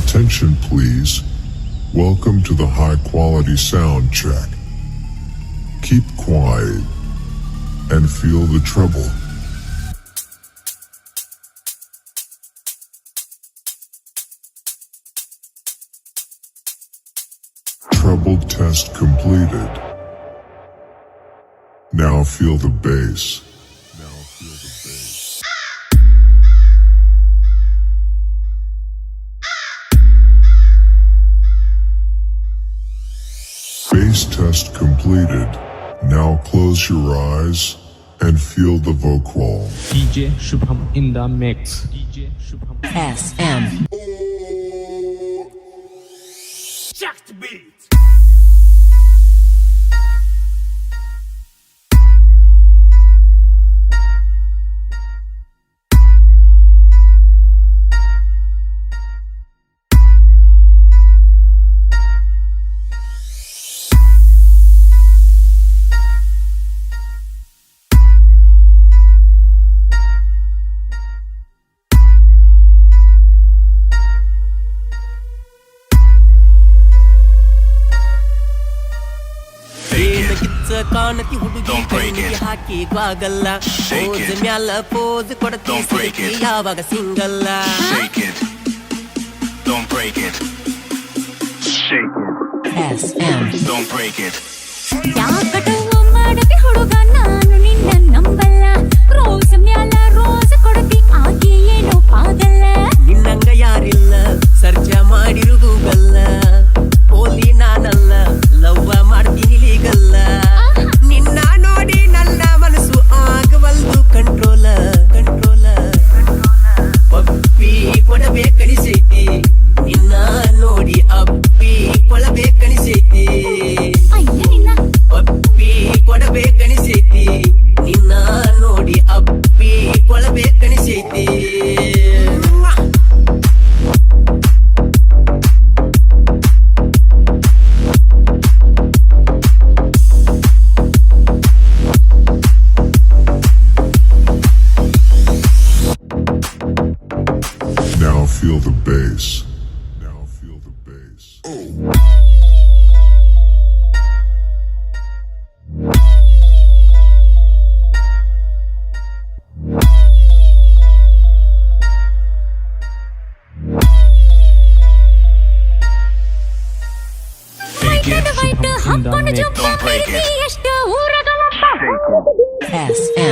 Attention please. Welcome to the high quality sound check. Keep quiet and feel the treble. Treble test completed. Now feel the bass. Bass test completed. Now close your eyes and feel the vocal. DJ Shubham in the mix. DJ Shubham. SM. Check the beat. ಕಾಣತಿ ಹುಡುಗಿ ಕಣ್ಣಿಗೆ ಹಾಕಿ ಗ್ವಾಗಲ್ಲ pose ಮ್ಯಾಲ pose ಕೊಡತಿ ಸಿಕ್ಕಿ ಯಾವಾಗ ಸಿಂಗಲ್ಲ Don't break it. Shake it. SM. Don't break it. ಯಾಕಟವ ಮಾಡತಿ ಹುಡುಗ ನಾನು ನಿನ್ನ ನಂಬಲ್ಲ ರೋಸ್ ಮ್ಯಾಲ ರೋಸ್ ಕೊಡತಿ ಆಗಿ ಏನು ಪಾಗಲ್ಲ ನಿನ್ನಂಗ ಯಾರಿಲ್ಲ ಸರ್ಜ ಮಾಡಿರುವುದು ಗಲ್ಲ ಓಲಿ ನಾನಲ್ಲ ಲವ್ವ ಮಾಡ್ತೀನಿ ಲೀಗಲ್ಲ ನಿನ್ನ ನೋಡಿ ನನ್ನ ಮನಸ್ಸು ಆಗವಲ್ದು ಕಂಟ್ರೋಲ ಪಪ್ಪಿ ಕೊಡಬೇಕನಿಸೈತಿ ನಿನ್ನ ನೋಡಿ ಅಪ್ಪಿ ಕೊಡಬೇಕನಿಸೈತಿ ಅಯ್ಯ ನಿನ್ನ ಪಪ್ಪಿ ಕೊಡಬೇಕನಿಸೈತಿ ನಿನ್ನ ನೋಡಿ ಅಪ್ಪಿ ಕೊಡಬೇಕನಿಸೈತಿ Now feel the bass. Now feel the bass. White ಹಾಕೊಂಡು ಜಂಪ್ Don't break it. ಎಷ್ಟು ಊರಗಳಪ್ಪ SM.